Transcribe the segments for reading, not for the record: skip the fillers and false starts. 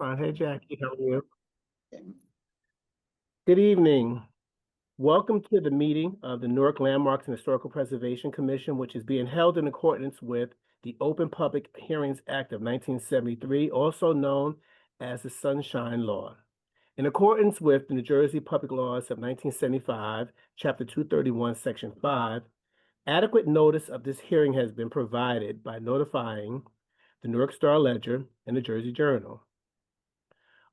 Fine. Hey, Jackie, how are you? Good evening. Welcome to the meeting of the Newark Landmarks and Historical Preservation Commission, which is being held in accordance with the Open Public Hearings Act of 1973, also known as the Sunshine Law. In accordance with the New Jersey Public Laws of 1975, Chapter 231, Section 5, adequate notice of this hearing has been provided by notifying the Newark Star Ledger and the Jersey Journal.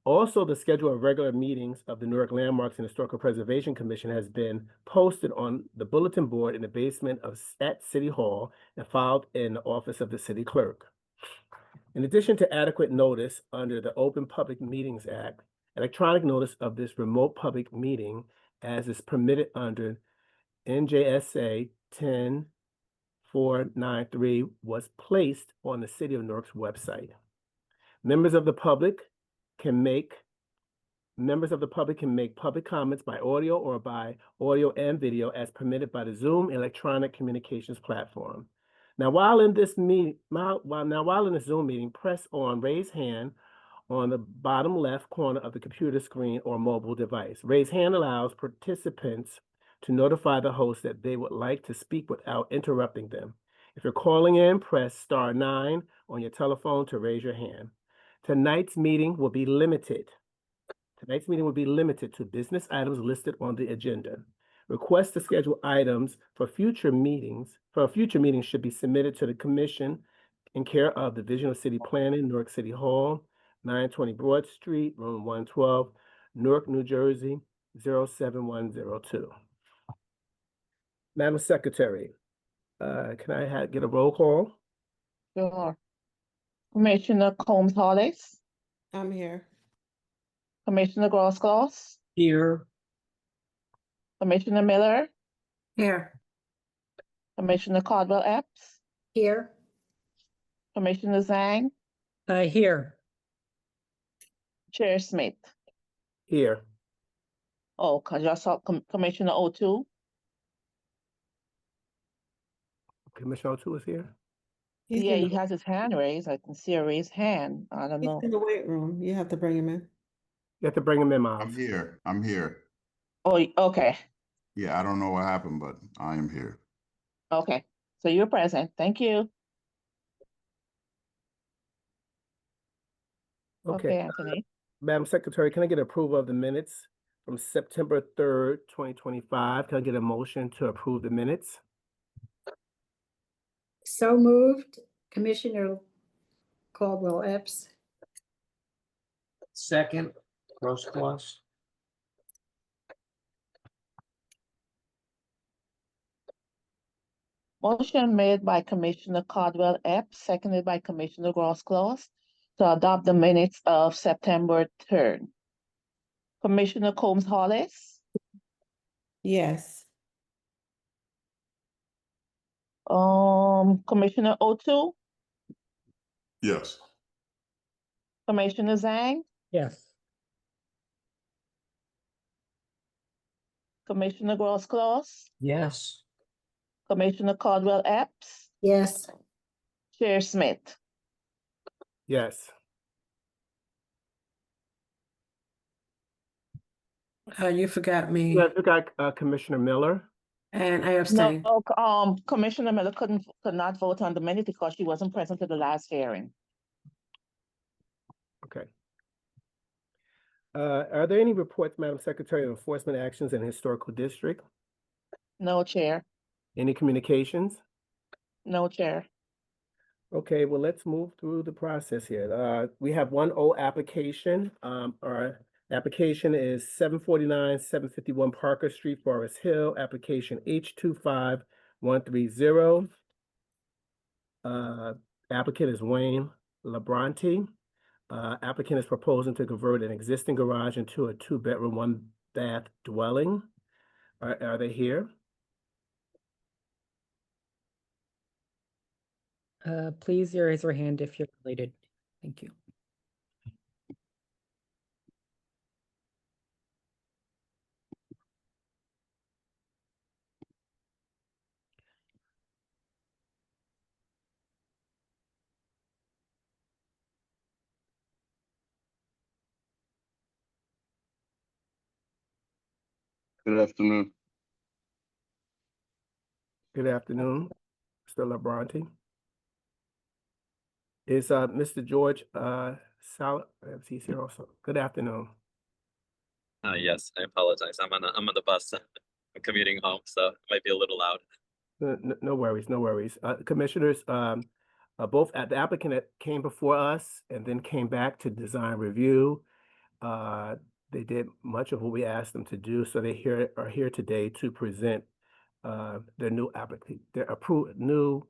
Also, the schedule of regular meetings of the Newark Landmarks and Historical Preservation Commission has been posted on the bulletin board in the basement at City Hall and filed in the office of the city clerk. In addition to adequate notice under the Open Public Meetings Act, electronic notice of this remote public meeting, as is permitted under NJSA 10493, was placed on the City of Newark's website. Members of the public can make public comments by audio or by audio and video as permitted by the Zoom electronic communications platform. Now, while in this Zoom meeting, press on raise hand on the bottom left corner of the computer screen or mobile device. Raise hand allows participants to notify the host that they would like to speak without interrupting them. If you're calling in, press *9 on your telephone to raise your hand. Tonight's meeting will be limited to business items listed on the agenda. Requests to schedule items for future meetings should be submitted to the commission in care of Division of City Planning, Newark City Hall, 920 Broad Street, room 112, Newark, New Jersey, 07102. Madam Secretary, can I get a roll call? Sure. Commissioner Combs-Hollis, I'm here. Commissioner Gross-Gloss, Here. Commissioner Miller, Here. Commissioner Caldwell-Epps, Here. Commissioner Zhang, Here. Chair Smith. Here. Oh, cause y'all saw Commissioner O2. Commissioner O'Toole is here? Yeah, he has his hand raised. I can see a raised hand. I don't He's know. in the weight room. You have to bring him in. You have to bring him in, Miles. I'm here. Oh, okay. Yeah, I don't know what happened, but I am here. Okay. So you're present. Thank you. Okay, Anthony. Madam Secretary, can I get approval of the minutes from September 3rd, 2025? Can I get a motion to approve the minutes? So moved, Commissioner Caldwell-Epps. Second, Gross-Gloss. Motion made by Commissioner Caldwell-Epps, seconded by Commissioner Gross-Gloss to adopt the minutes of September 3rd. Commissioner Combs-Hollis, Yes. Commissioner O2, Yes. Commissioner Zhang, Yes. Commissioner Gross-Gloss, Yes. Commissioner Caldwell-Epps, Yes. Chair Smith. Yes. You forgot me, You got Commissioner Miller. and I abstain. No, Commissioner Miller could not vote on the minute because she wasn't present at the last hearing. Okay. Are there any reports, Madam Secretary, of enforcement actions in the historical district? No, Chair. Any communications? No, Chair. Okay, well, let's move through the process here. We have one O application. Our application is 749, 751 Parker Street, Forest Hill, application H25130. Applicant is Wayne Labronte. Applicant is proposing to convert an existing garage into a 2-bedroom, 1-bath dwelling. Are they here? Please raise your hand if you're related. Thank you. Good afternoon. Good afternoon, Mr. Labronte. Is Mr. George he's here also. Good afternoon. Yes, I apologize. I'm on the bus. I'm commuting home, so it might be a little loud. No worries, no worries. Commissioners, both the applicant that came before us and then came back to design review. They did much of what we asked them to do, so they are here today to present their new applicant, their approved new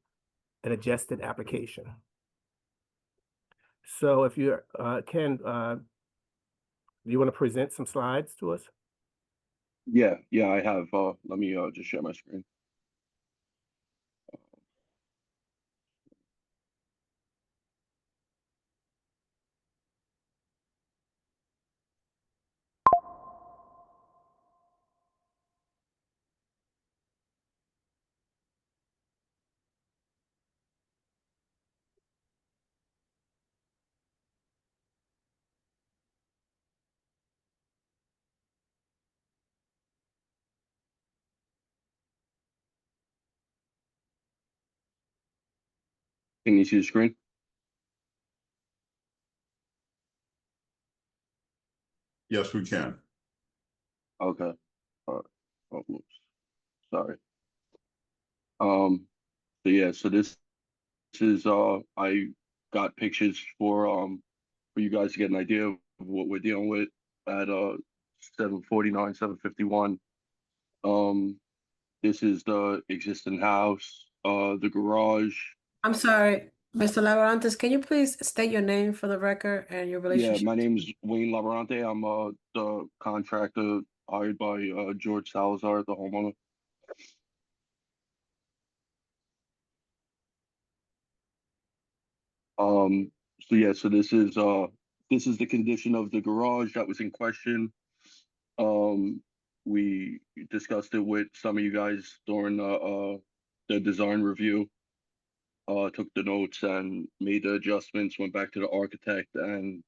and adjusted application. So if you do you want to present some slides to us? Yeah, I have. Let me just share my screen. Can you see the screen? Yes, we can. Okay. All right. Oh, whoops. Sorry. So yeah, so this is I got pictures for you guys to get an idea of what we're dealing with at 749, 751. This is the existing house, the garage. I'm sorry, Mr. Labarantes, can you please state your name for the record and your Yeah, relationship? my name's Wayne Labarante. I'm the contractor hired by George Salazar, the homeowner. So yeah, so this is the condition of the garage that was in question. We discussed it with some of you guys during the design review. Took the notes and made the adjustments, went back to the architect, and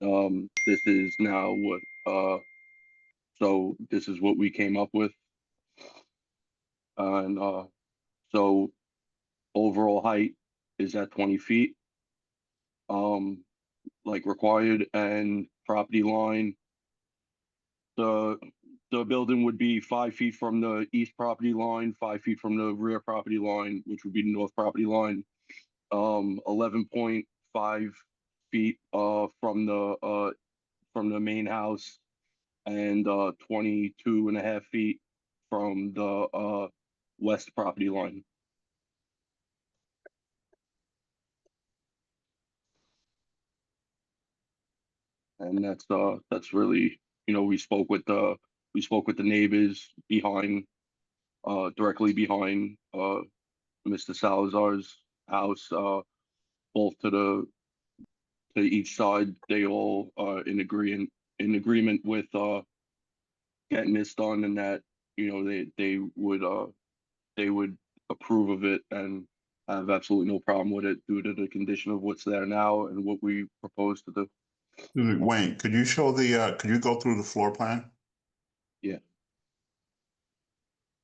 this is now what so this is what we came up with. And so overall height is at 20 feet, like required, and property line. The building would be 5 feet from the east property line, 5 feet from the rear property line, which would be the north property line. 11.5 feet from the main house, and 22.5 feet from the west property line. And that's really, we spoke with the neighbors behind, directly behind Mr. Salazar's house, both to each side. They all are in agreement with getting this done, and that they would approve of it and have absolutely no problem with it due to the condition of what's there now and what we propose to do. Excuse me, Wayne, could you show could you go through the floor plan? Yeah.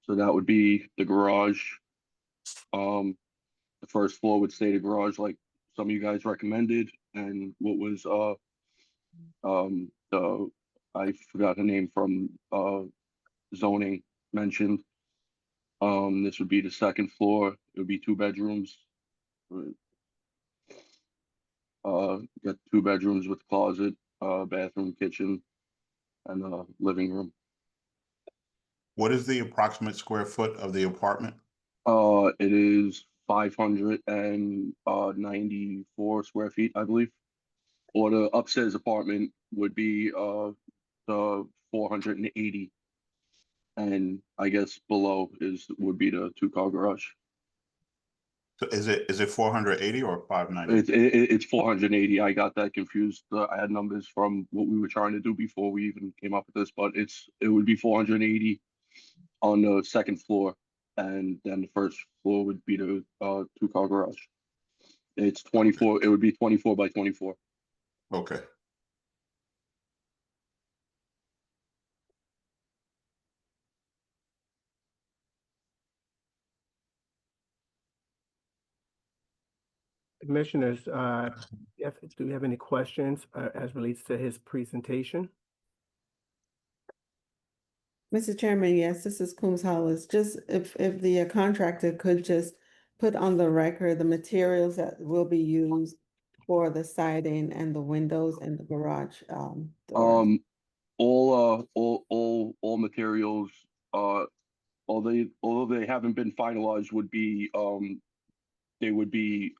So that would be the garage. The first floor would stay the garage like some of you guys recommended, and what was the I forgot the name from zoning mentioned. This would be the second floor. It would be 2 bedrooms. Got 2 bedrooms with closet, bathroom, kitchen, and a living room. What is the approximate square foot of the apartment? It is 594 square feet, I believe. Or the upstairs apartment would be the 480. And I guess below would be the 2-car garage. So is it 480 or 590? It's 480. I got that confused. I had numbers from what we were trying to do before we even came up with this, but it would be 480 on the second floor, and then the first floor would be the 2-car garage. It's 24. It would be 24 by 24. Okay. Commissioners, do we have any questions as relates to his presentation? Mr. Chairman, yes, this is Coombs Hollis. Just if the contractor could just put on the record the materials that will be used for the siding and the windows and the garage doors. All materials, although they haven't been finalized, would be they would be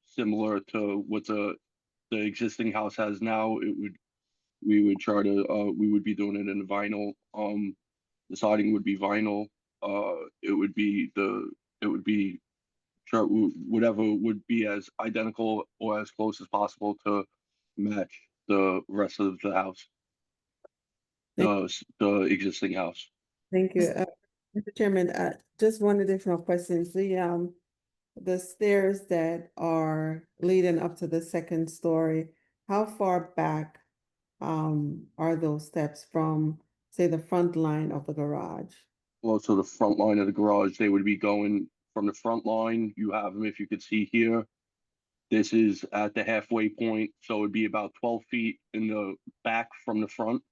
similar to what the existing house has now. We would try to we would be doing it in vinyl. The siding would be vinyl. It would be whatever would be as identical or as close as possible to match the rest of the house, the existing house. Thank you. Mr. Chairman, just one additional question. The stairs that are leading up to the second story, how far back are those steps from, say, the front line of the garage? Well, so the front line of the garage, they would be going from the front line. You have them, if you could see here. This is at the halfway point, so it would be about 12 feet in the back from the front,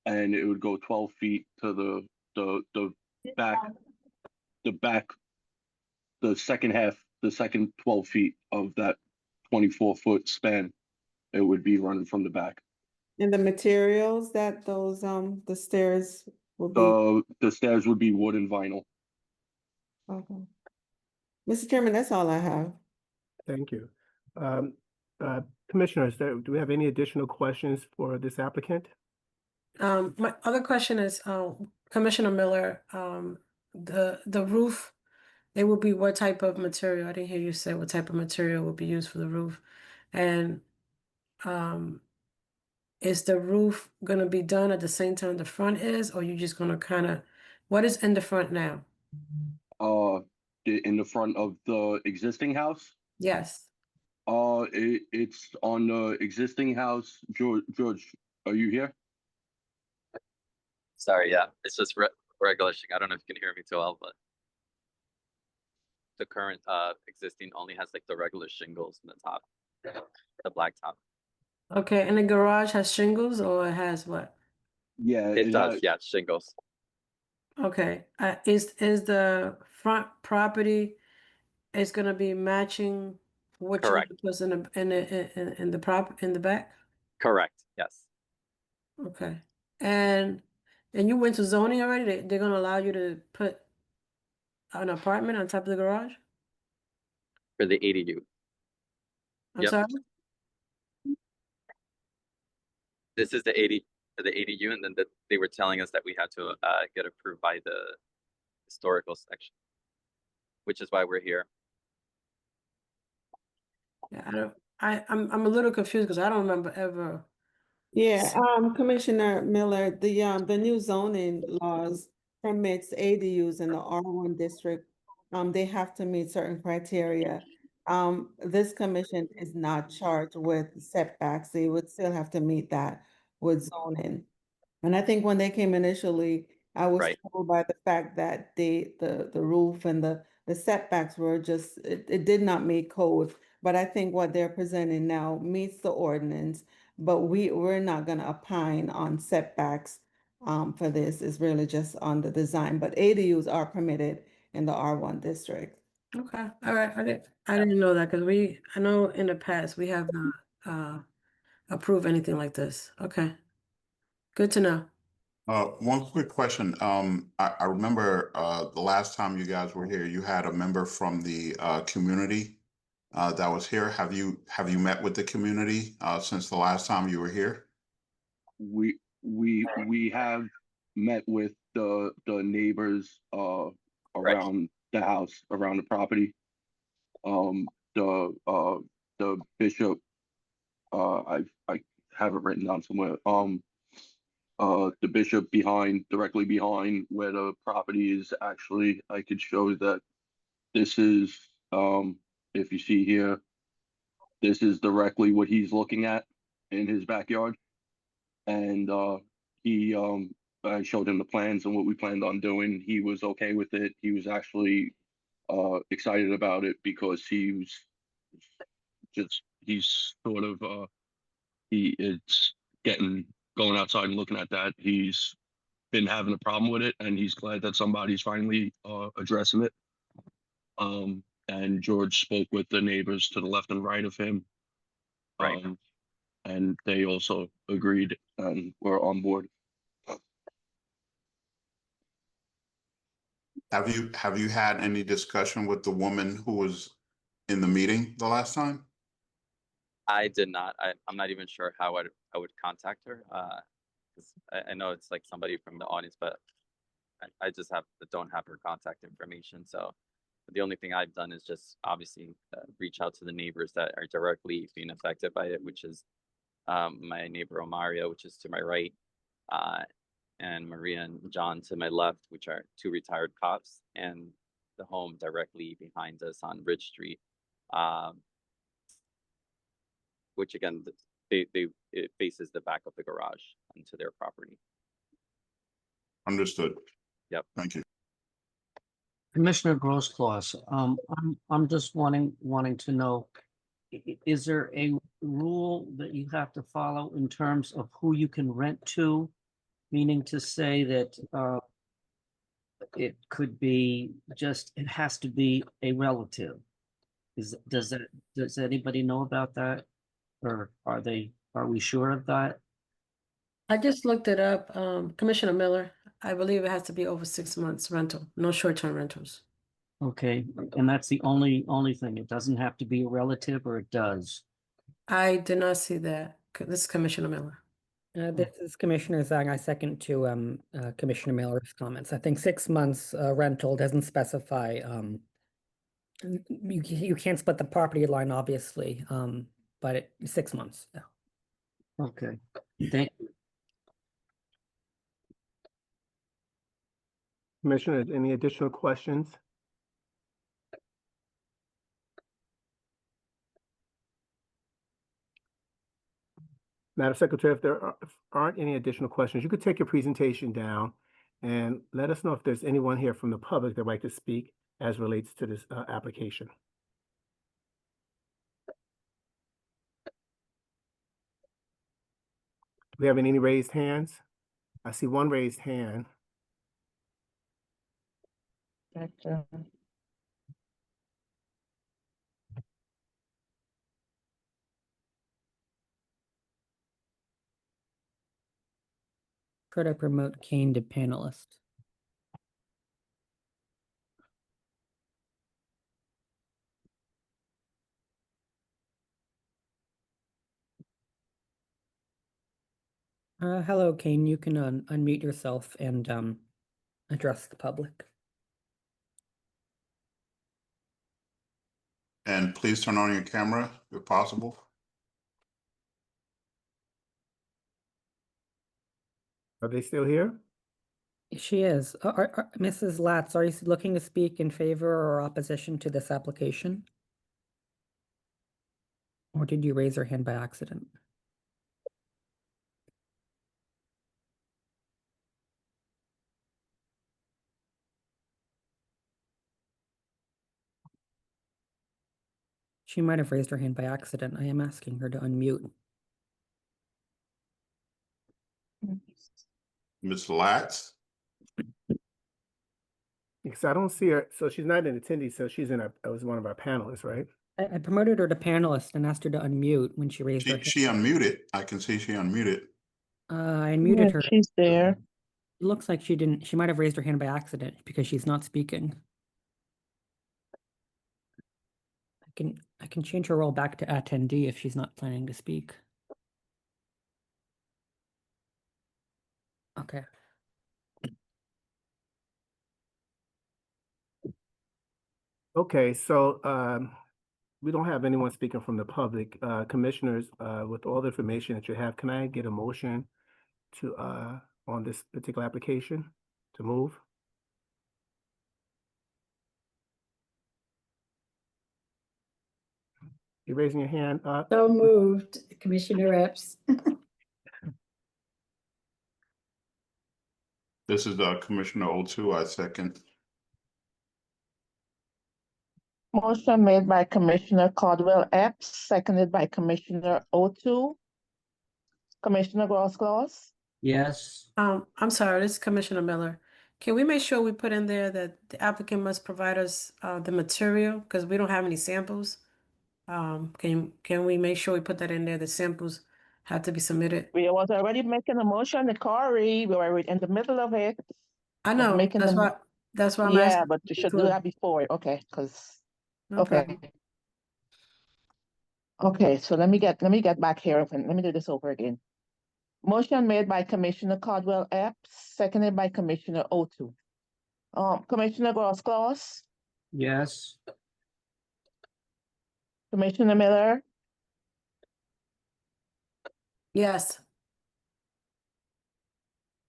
and it would go 12 feet to the back, the second half, the second 12 feet of that 24-foot span. It would be running from the back. And the materials that those the stairs will be? The stairs would be wood and vinyl. Okay. Mr. Chairman, that's all I have. Thank you. Commissioners, do we have any additional questions for this applicant? My other question is, Commissioner Miller, the roof, it will be what type of material? I didn't hear you say what type of material will be used for the roof. And is the roof gonna be done at the same time the front is, or you just gonna what is in the front now? In the front of the existing house? Yes. It's on the existing house. George, are you here? Sorry, yeah, it's just regular shingles. I don't know if you can hear me too well, but the current existing only has like the regular shingles in the top, the black top. Okay, and the garage has shingles or it has what? Yeah, It does, yeah, shingles. Okay, is the front property is gonna be matching what you Correct. put in the back? Correct, yes. Okay, and you went to zoning already? They're gonna allow you to put an apartment on top of the garage? For the ADU. I'm Yep. sorry? This is the ADU, and then they were telling us that we had to get approved by the historical section, which is why we're here. Yeah, I'm a little confused because I don't remember ever. Yeah, Commissioner Miller, the new zoning laws permits ADUs in the R1 district. They have to meet certain criteria. This commission is not charged with setbacks. They would still have to meet that with zoning. And I think when they came initially, I was Right. told by the fact that the roof and the setbacks were just, it did not meet code. But I think what they're presenting now meets the ordinance, but we're not gonna opine on setbacks for this. It's really just on the design, but ADUs are permitted in the R1 district. Okay, all right. I didn't know that because I know in the past we have not approved anything like this. Okay, good to know. One quick question. I remember the last time you guys were here, you had a member from the community that was here. Have you met with the community since the last time you were here? We have met with the neighbors around the house, around the property. The bishop, I have it written down somewhere. The bishop directly behind where the property is actually, I could show that this is, if you see here, this is directly what he's looking at in his backyard. And I showed him the plans and what we planned on doing. He was okay with it. He was actually excited about it because just he's sort of he it's going outside and looking at that. He's been having a problem with it, and he's glad that somebody's finally addressing it. And George spoke with the neighbors to the left and right of him. Right. And they also agreed and were on board. Have you had any discussion with the woman who was in the meeting the last time? I did not. I'm not even sure how I would contact her. 'Cause I know it's like somebody from the audience, but I just don't have her contact information. So the only thing I've done is just obviously reach out to the neighbors that are directly being affected by it, which is my neighbor Omaria, which is to my right, and Maria and John to my left, which are two retired cops, and the home directly behind us on Ridge Street, which again, it faces the back of the garage into their property. Understood. Yep. Thank you. Commissioner Grosclaws, I'm just wanting to know, is there a rule that you have to follow in terms of who you can rent to? Meaning to say that it could be it has to be a relative. Does anybody know about that? Or are we sure of that? I just looked it up. Commissioner Miller, I believe it has to be over 6 months rental, no short-term rentals. Okay, and that's the only thing. It doesn't have to be a relative, or it does? I did not see that. This is Commissioner Miller. This is Commissioner Zhang. I second to Commissioner Miller's comments. I think 6 months rental doesn't specify. You can't split the property line, obviously, but 6 months. Yeah. Okay, thank you. Commissioners, any additional questions? Madam Secretary, if there aren't any additional questions, you could take your presentation down and let us know if there's anyone here from the public that would like to speak as relates to this application. Do we have any raised hands? I see one raised hand. Gotcha. Try to promote Kane to panelist. Hello, Kane. You can unmute yourself and address the public. And please turn on your camera if possible. Are they still here? She is. Mrs. Latz, are you looking to speak in favor or opposition to this application? Or did you raise your hand by accident? She might have raised her hand by accident. I am asking her to unmute. Ms. Latz? Because I don't see her, so she's not an attendee, so she's was one of our panelists, right? I promoted her to panelist and asked her to unmute when she raised her hand. She unmuted. I can see she unmuted. I unmuted her. She's there. It looks like she didn't. She might have raised her hand by accident because she's not speaking. I can change her role back to attendee if she's not planning to speak. Okay. Okay, so we don't have anyone speaking from the public. Commissioners, with all the information that you have, can I get a motion to on this particular application to move? You're raising your hand up. So moved, Commissioner Epps. This is Commissioner O2. I second. Motion made by Commissioner Caldwell Epps, seconded by Commissioner O'Toole. Commissioner Grosclaws? Yes, I'm sorry, this is Commissioner Miller. Can we make sure we put in there that the applicant must provide us the material because we don't have any samples? Can we make sure we put that in there? The samples have to be submitted. We was already making a motion, Corey. We were in the middle of it. I of know, making that's the why that's why I'm Yeah, asking. but you should do that before, okay, because, No okay. problem. Okay, so let me get back here and let me do this over again. Motion made by Commissioner Caldwell Epps, seconded by Commissioner O'Toole. Commissioner Grosclaws, yes, Commissioner Miller, Yes.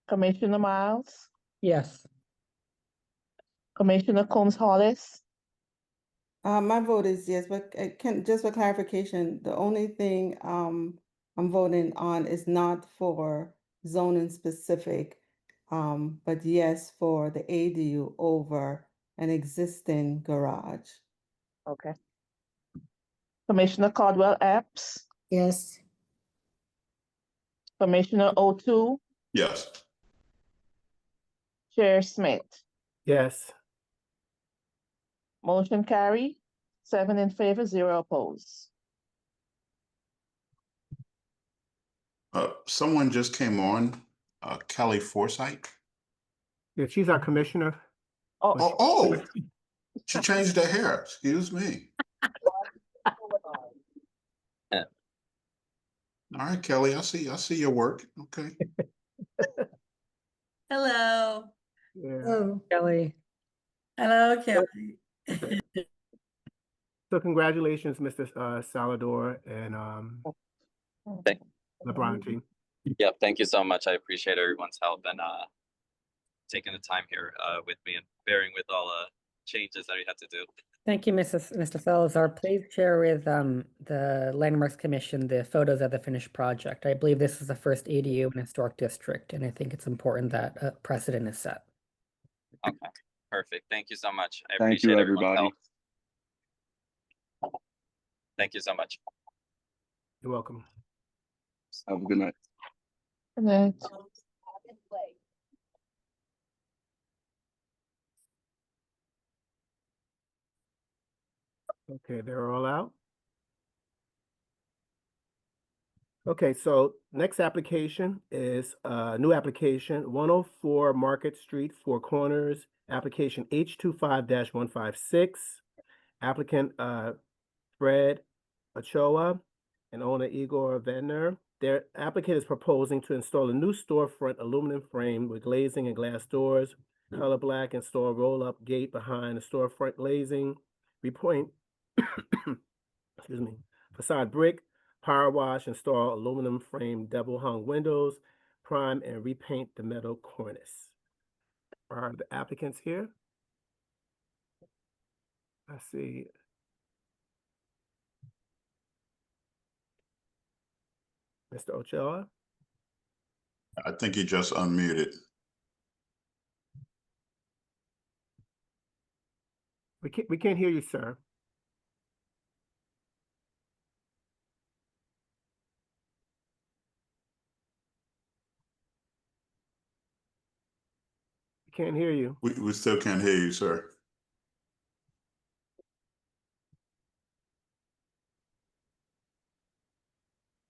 Commissioner Miles, Yes. Commissioner Combs Hollis. My vote is yes, but just for clarification, the only thing I'm voting on is not for zoning specific, but yes for the ADU over an existing garage. Okay. Commissioner Caldwell Epps, Yes. Commissioner O'Toole, Yes. Chair Smith. Yes. Motion carry, 7 in favor, 0 opposed. Someone just came on, Kelly Forsythe. Yeah, she's our commissioner. Oh, she changed her hair. Excuse me. Yeah. All right, Kelly, I see your work. Okay. Hello. Yeah. Oh, Kelly. Hello, Kelly. So congratulations, Mr. Salvador and Thank, LeBron team. yeah, thank you so much. I appreciate everyone's help and taking the time here with me and bearing with all changes that we had to do. Thank you, Mr. Salazar. Please share with the Landmarks Commission the photos of the finished project. I believe this is the first ADU in a historic district, and I think it's important that a precedent is set. Okay, perfect. Thank you so much. I Thank you, appreciate everyone's everybody. help. Thank you so much. You're welcome. Have a good night. Good night. Okay, they're all out. Okay, so next application is new application 104 Market Street, Four Corners, application H25-156. Applicant Fred Ochoa and owner Igor Vedner. Their applicant is proposing to install a new storefront aluminum frame with glazing and glass doors, color black, install roll-up gate behind the storefront glazing, repoint, excuse me, facade brick, power wash, install aluminum frame double hung windows, prime and repaint the metal cornice. Are the applicants here? I see. Mr. Ochoa? I think you just unmuted. We can't hear you, sir. We can't hear you. We still can't hear you, sir.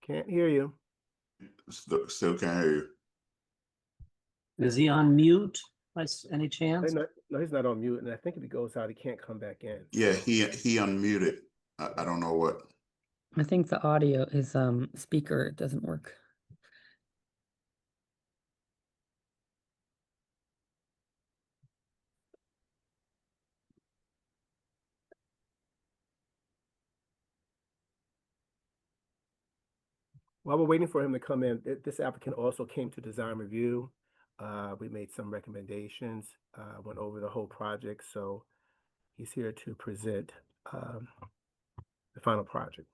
Can't hear you. Still can't hear you. is he on mute by any chance? No, he's not on mute, and I think if he goes out, he can't come back in. Yeah, he unmuted. I don't know what. I think the audio is speaker doesn't work. While we're waiting for him to come in, this applicant also came to design review. We made some recommendations, went over the whole project, so he's here to present the final project.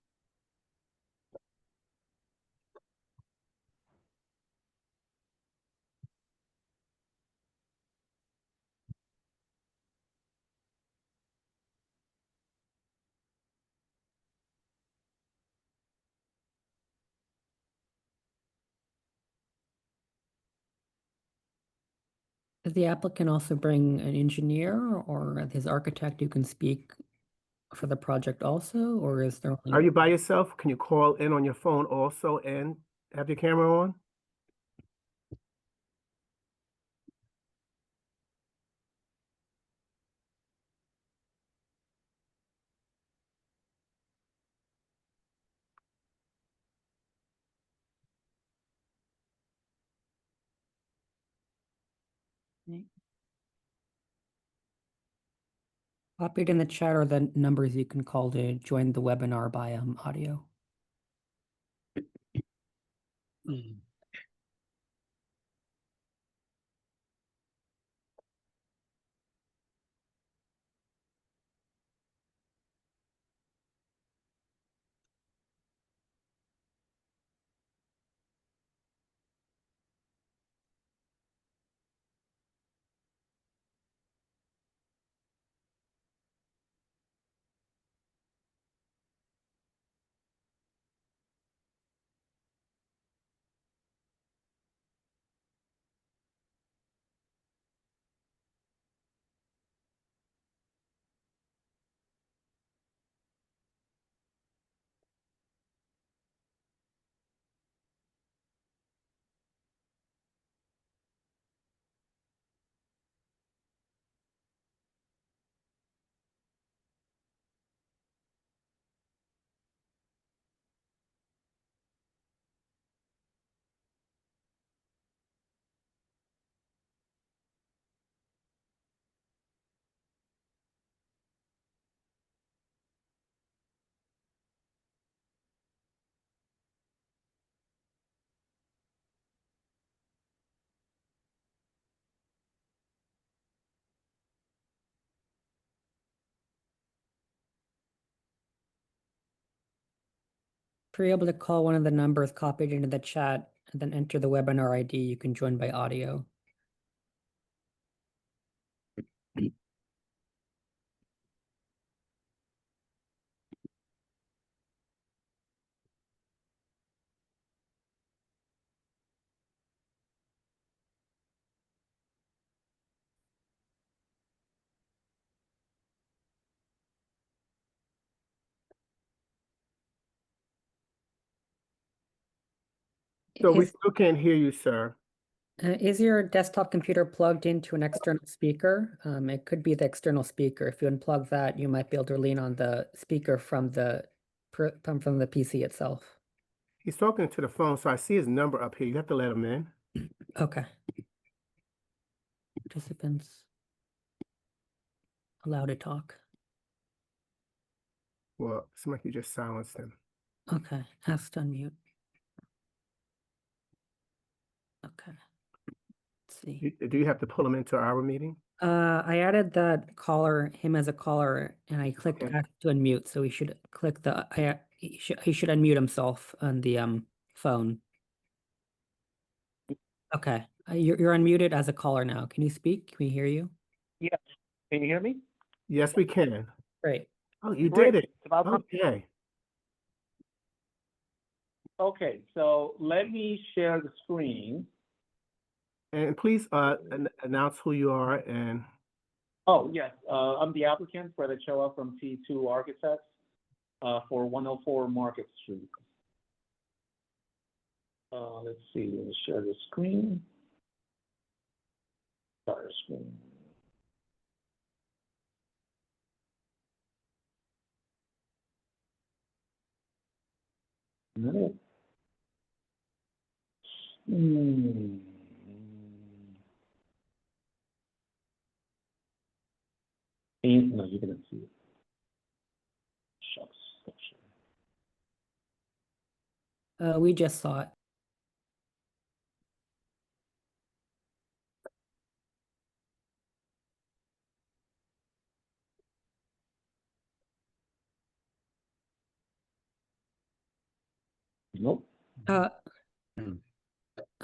Does the applicant also bring an engineer or his architect who can speak for the project also, or is there Are only? you by yourself? Can you call in on your phone also and have your camera on? Copied in the chat are the numbers you can call to join the webinar by audio. If you're able to call one of the numbers copied into the chat and then enter the webinar ID, you can join by audio. So we still can't hear you, sir. Is your desktop computer plugged into an external speaker? It could be the external speaker. If you unplug that, you might be able to lean on the speaker from the PC itself. He's talking to the phone, so I see his number up here. You have to let him in. Okay. Participants allowed to talk. Well, it's like you just silenced him. Okay, ask to unmute. Okay. Let's see. Do you have to pull him into our meeting? I added that caller, him as a caller, and I clicked Okay. ask to unmute. So he should click the. He should unmute himself on the phone. Okay, you're unmuted as a caller now. Can you speak? Can we hear you? Yes. Can you hear me? Yes, we can. Great. Oh, you Great. did it. It's about time. Okay. Okay, so let me share the screen. And please announce who you are and Oh, yes, I'm the applicant for the Choa from T2 Architects for 104 Market Street. Let's see, let me share the screen. Share screen. A minute. No, you didn't see it. Shucks. We just saw it. Nope.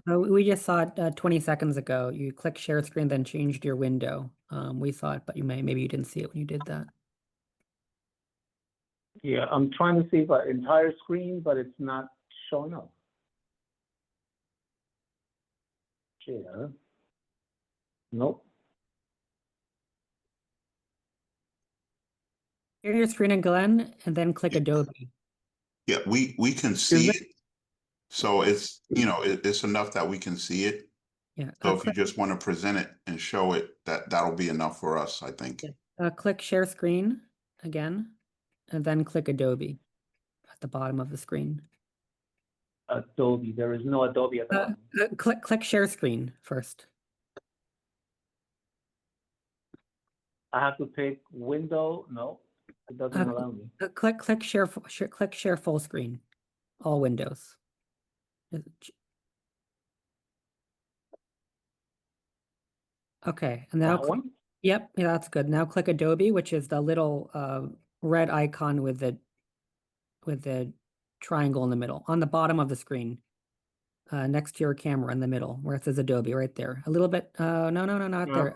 We just saw it 20 seconds ago. You click share screen, then changed your window. We saw it, but maybe you didn't see it when you did that. Yeah, I'm trying to see the entire screen, but it's not showing up. Share. Nope. Share your screen again, and then click Adobe. Yeah, we can see it- it. So it's, you know, it's enough that we can see it. Yeah. So if you just want to present it and show it, that'll be enough for us, I think. Click share screen again, and then click Adobe at the bottom of the screen. Adobe, there is no Adobe at the moment. Click share screen first. I have to pick window. No, it doesn't allow me. Click share full screen, all windows. Okay, and now That one? Yep, yeah, that's good. Now click Adobe, which is the little red icon with the triangle in the middle on the bottom of the screen, next to your camera in the middle, where it says Adobe, right there. A little bit. No, not there.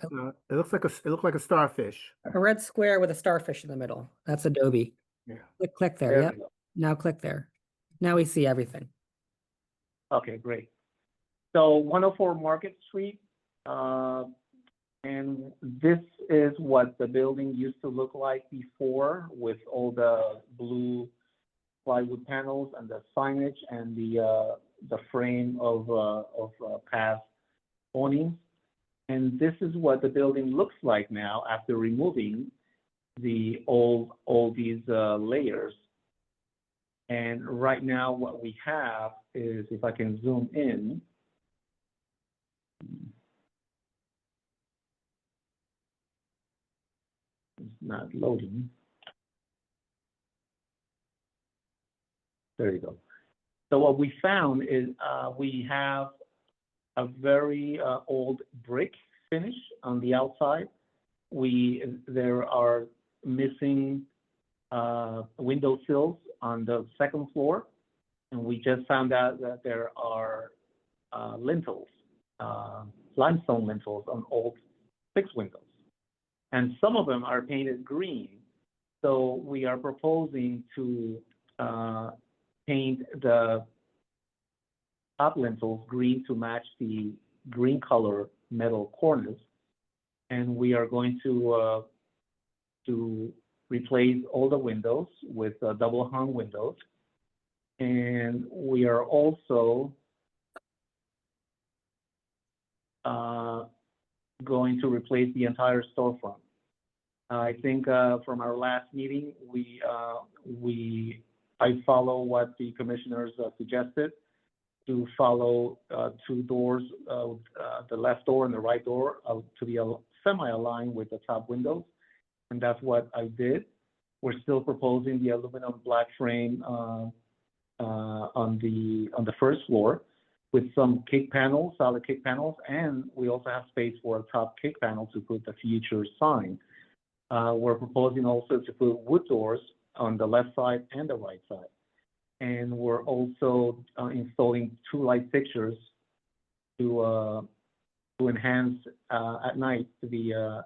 It looks like a starfish. A red square with a starfish in the middle. That's Adobe. Yeah. Click there. There Yep. we go. Now click there. Now we see everything. Okay, great. So 104 Market Street, and this is what the building used to look like before, with all the blue plywood panels and the signage and the frame of past awnings. And this is what the building looks like now after removing all these layers. And right now what we have is, if I can zoom in, it's not loading. There you go. So what we found is we have a very old brick finish on the outside. There are missing window sills on the second floor, and we just found out that there are lintels, limestone lintels on old fixed windows, and some of them are painted green. So we are proposing to paint the top lintels green to match the green color metal cornice, and we are going to replace all the windows with double hung windows, and we are also going to replace the entire storefront. I think from our last meeting, I follow what the commissioners suggested, to follow two doors, the left door and the right door, to be semi-aligned with the top windows, and that's what I did. We're still proposing the aluminum black frame on the first floor, with some kick panels, solid kick panels, and we also have space for a top kick panel to put the future sign. We're proposing also to put wood doors on the left side and the right side. And we're also installing two light fixtures to enhance at night the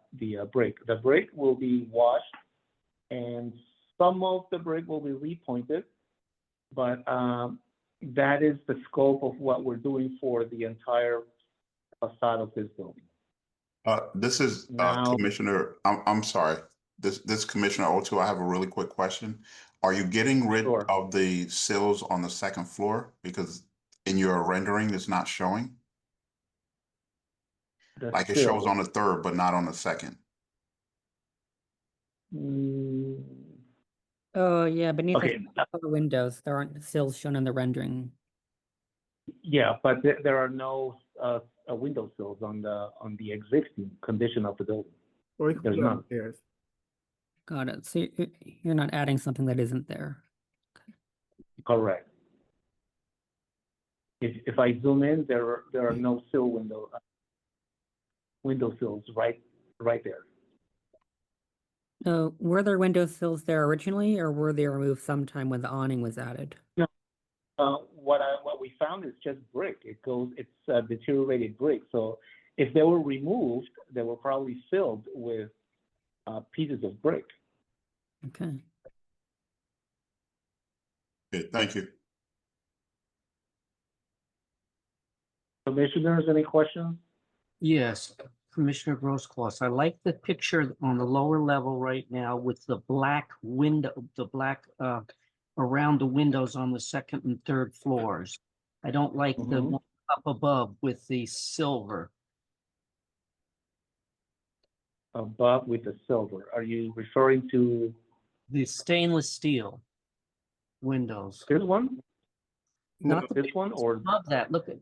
brick. The brick will be washed, and some of the brick will be repointed, but that is the scope of what we're doing for the entire facade of this building. This is Now, Commissioner. I'm sorry. This Commissioner O2. I have a really quick question. Are you getting rid sure. of the sills on the second floor, because in your rendering it's not showing? Like it shows on the third, but not on the second. Oh yeah, beneath Okay. the windows, there aren't sills shown in the rendering. Yeah, but there are no window sills on the existing condition of the building. Or There's none. Got it. So you're not adding something that isn't there. Correct. If I zoom in, there are no window sills right there. So were there window sills there originally, or were they removed sometime when the awning was added? No. What we found is just brick. It's deteriorated brick. So if they were removed, they were probably filled with pieces of brick. Okay. Okay, thank you. Commissioners, any questions? Yes, Commissioner Grosskloss. I like the picture on the lower level right now with the black window, around the windows on the second and third floors. I don't like the Mhm. one up above with the silver. Above with the silver. Are you referring to The stainless steel windows. this one? Not the This one or above that. Look at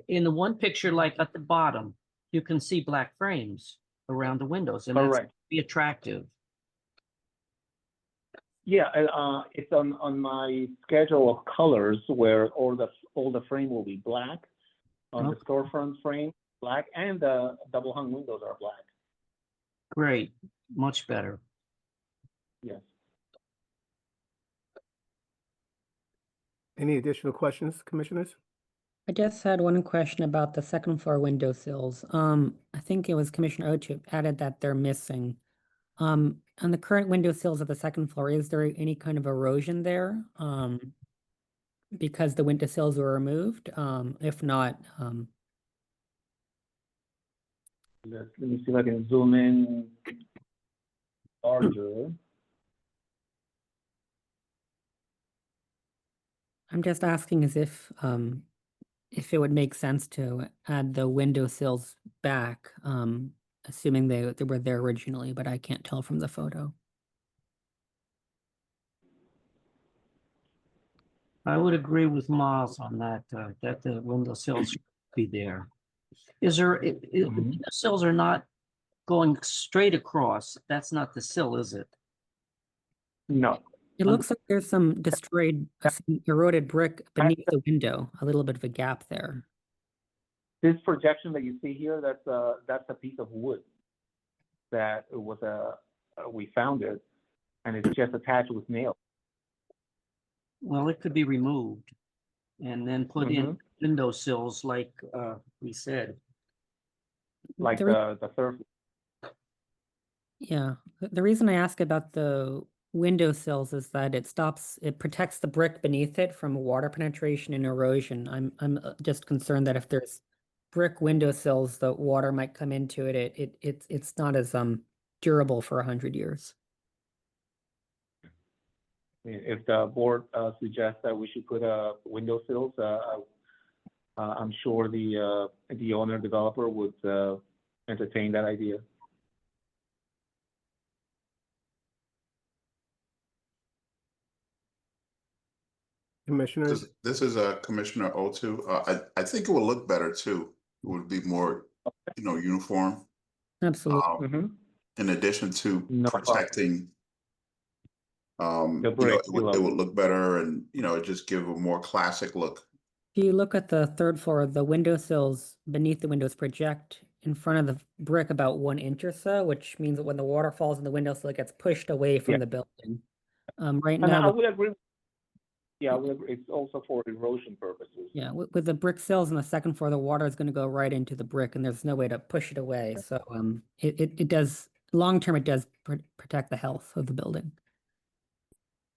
in the one picture, like at the bottom, you can see black frames around the windows, and that's correct? be attractive. Yeah, it's on my schedule of colors where all the frame will be black. On the Okay. storefront frame, black, and the double hung windows are black. Great, much better. Yes. Any additional questions, commissioners? I just had one question about the second floor windowsills. I think it was Commissioner Ochu added that they're missing. On the current windowsills of the second floor, is there any kind of erosion there? Because the windowsills were removed? If not, Let me see if I can zoom in larger. I'm just asking as if it would make sense to add the windowsills back, assuming they were there originally, but I can't tell from the photo. I would agree with Miles on that, that the windowsills should be there. Is there, windowsills are not going straight across. That's not the sill, is it? No. It looks like there's some destroyed, some eroded brick beneath the window, a little bit of a gap there. This projection that you see here, that's a piece of wood that it was we found it, and it's just attached with nails. Well, it could be removed and then put in windowsills like we said. Like The the third. Yeah, the reason I ask about the windowsills is that it protects the brick beneath it from water penetration and erosion. I'm just concerned that if there's brick windowsills, the water might come into it. It's not as durable for 100 years. If the board suggests that we should put windowsills, I'm sure the owner developer would entertain that idea. Commissioners? This is Commissioner Otu. I think it would look better too. It would be more, uniform. Absolutely. In addition to No protecting, the brick it would look better, and it just give a more classic look. If you look at the third floor, the windowsills beneath the windows project in front of the brick about 1 inch or so, which means that when the water falls in the windowsill, it gets pushed away from the building. Right And now, I would agree. Yeah, it's also for erosion purposes. yeah, with the brick sills on the second floor, the water is going to go right into the brick, and there's no way to push it away. So it does long term. It does protect the health of the building.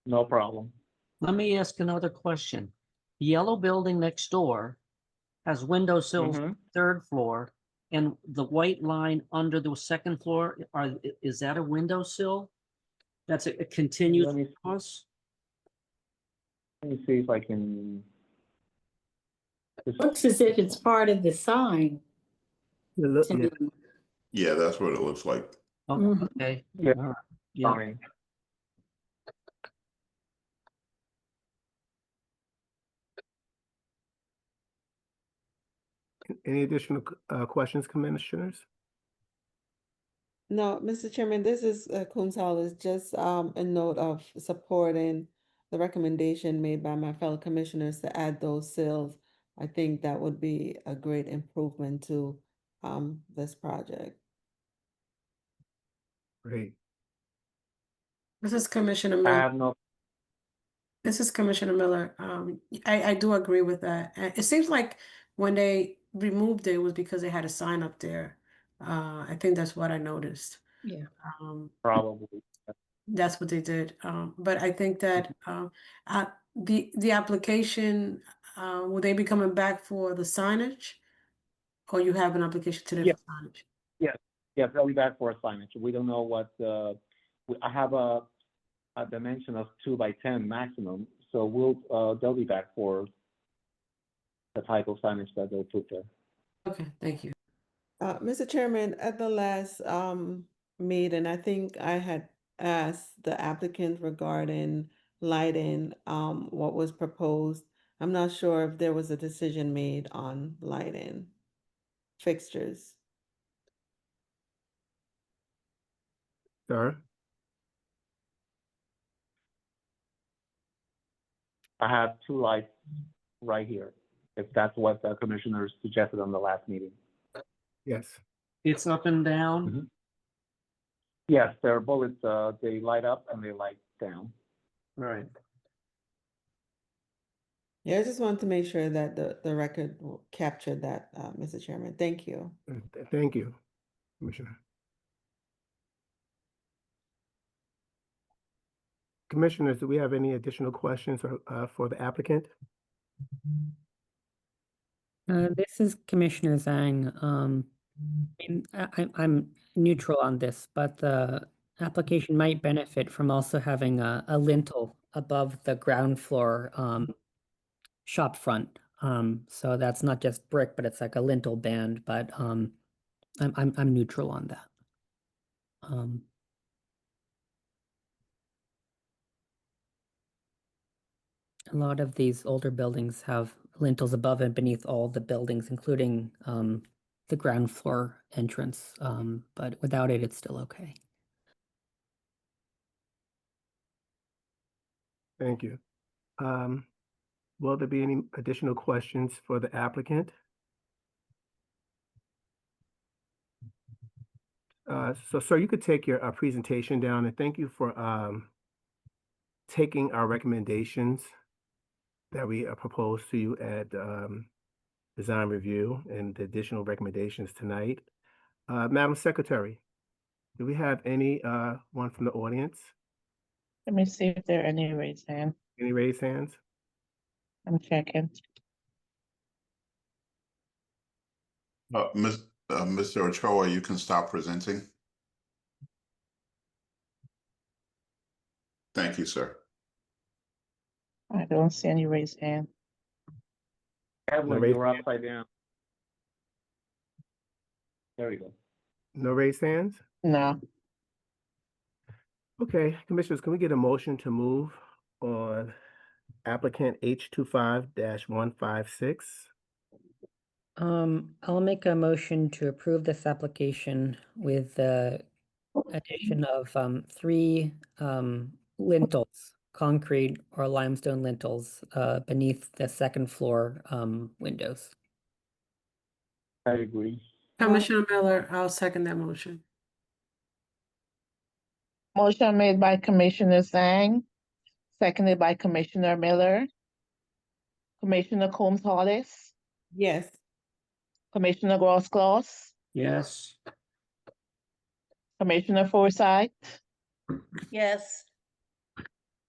No problem. Let me ask another question. The yellow building next door has windowsills on the third floor, and the white line under the second floor, is that a windowsill? That's a continued across? Let me see if I can. Looks as if it's part of the sign. to me. Yeah, that's what it looks like. Okay. Yeah. All right. Yeah. Fine. Any additional questions, commissioners? No, Mr. Chairman, this is Gonzalez, just a note of supporting the recommendation made by my fellow commissioners to add those sills. I think that would be a great improvement to this project. Great. This is Commissioner I Miller. have no. This is Commissioner Miller. I do agree with that. It seems like when they removed it was because they had a sign up there. I think that's what I noticed. Yeah. Probably. That's what they did. But I think that the application, will they be coming back for the signage? Or you have an application today Yeah. for signage? Yes, they'll be back for signage. We don't know what, I have a dimension of 2 by 10 maximum, so they'll be back for the type of signage that they'll put there. Okay, thank you. Mr. Chairman, at the last meeting, I think I had asked the applicant regarding lighting, what was proposed. I'm not sure if there was a decision made on lighting fixtures. Sir? I have 2 lights right here, if that's what the commissioners suggested on the last meeting. Yes. It's up and down. Mhm. Yes, they're bullets, they light up and they light down. Right. Yeah, I just wanted to make sure that the record captured that, Mr. Chairman. Thank you. Thank you, Commissioner. Commissioners, do we have any additional questions for the applicant? This is Commissioner Zhang. I'm neutral on this, but the application might benefit from also having a lintel above the ground floor shop front. So that's not just brick, but it's like a lintel band. But I'm neutral on that. A lot of these older buildings have lintels above and beneath all the buildings, including the ground floor entrance. But without it, it's still okay. Thank you. Will there be any additional questions for the applicant? So, sir, you could take your presentation down, and thank you for taking our recommendations that we proposed to you at design review and the additional recommendations tonight. Madam Secretary, do we have any one from the audience? Let me see if there are any raised hands. Any raised hands? I'm checking. Mr. Ochoa, you can stop presenting. Thank you, sir. I don't see any raised hand. Evelyn, raised you're upside down. There you go. No raised hands? No. Okay, commissioners, can we get a motion to move on applicant H25-156? I'll make a motion to approve this application with the addition of 3 lintels, concrete or limestone lintels, beneath the second floor windows. I agree. Commissioner Miller, I'll second that motion. Motion made by Commissioner Zhang, seconded by Commissioner Miller. Commissioner Combs Hollis, Yes. Commissioner Gross Claus, Yes. Commissioner Forsyth, Yes.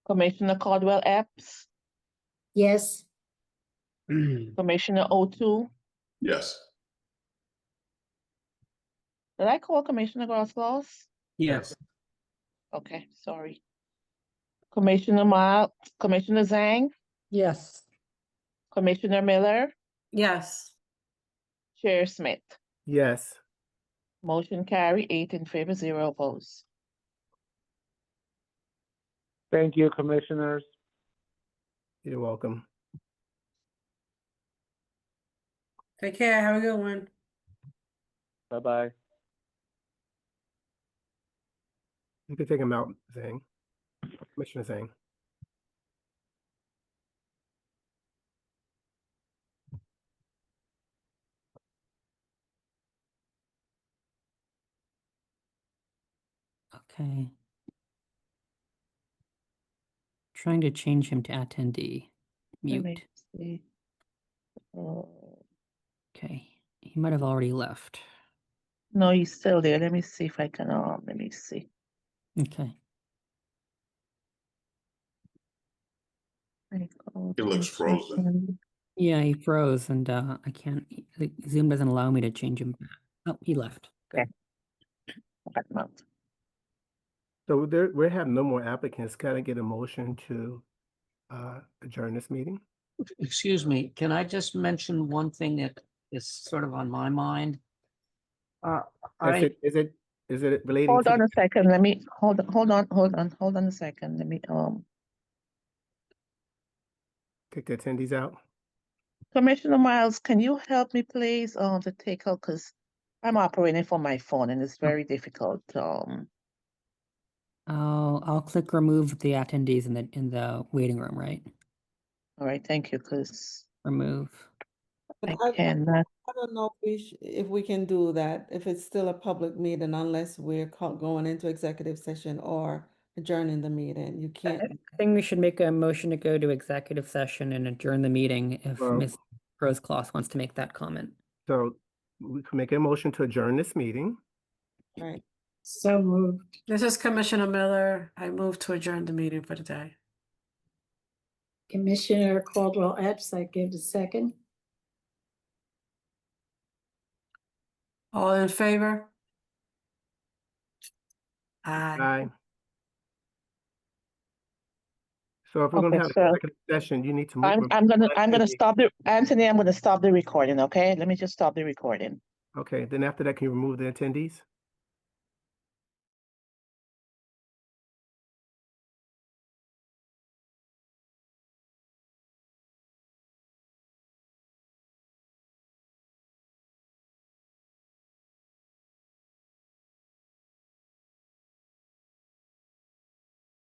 Commissioner Caldwell Epps, Yes. Commissioner O'Toole. Yes. Did I call Commissioner Gross Claus? Yes. Okay, sorry. Commissioner Miles, Commissioner Zhang, Yes. Commissioner Miller, Yes. Chair Smith. Yes. Motion carry 8 in favor, 0 opposed. Thank you, commissioners. You're welcome. Take care. Have a good one. Bye-bye. You can take him out, Zhang. Commissioner Zhang. Okay. Trying to change him to attendee. Let Mute. me see. Okay. He might have already left. No, he's still there. Let me see if I can, let me see. Okay. It looks frozen. Yeah, he froze and I can't, Zoom doesn't allow me to change him back. Oh, he left. Good. Okay. that month. So there, we have no more applicants. Can I get a motion to adjourn this meeting? Excuse me, can I just mention one thing that is sort of on my mind? Is it relating Hold to on a second, let me, hold on a second, let me, kick the attendees out? Commissioner Miles, can you help me please, to take out, because I'm operating from my phone and it's very difficult, I'll click remove the attendees in the waiting room, right? all right, thank you, because Remove. But I cannot. I don't know if we can do that, if it's still a public meeting, unless we're going into executive session or adjourning the meeting. You can't. I think we should make a motion to go to executive session and adjourn the meeting if Well- Ms. Rosecloth wants to make that comment. So we can make a motion to adjourn this meeting. Right. So moved. This is Commissioner Miller. I move to adjourn the meeting for the day. Commissioner Caldwell Epps, I give the second. All in favor? Aye. Aye. So if we're gonna Okay, have a so executive session, you need to move. I'm gonna stop Anthony, I'm gonna stop the recording, okay? Let me just stop the recording. Okay, then after that, can you remove the attendees?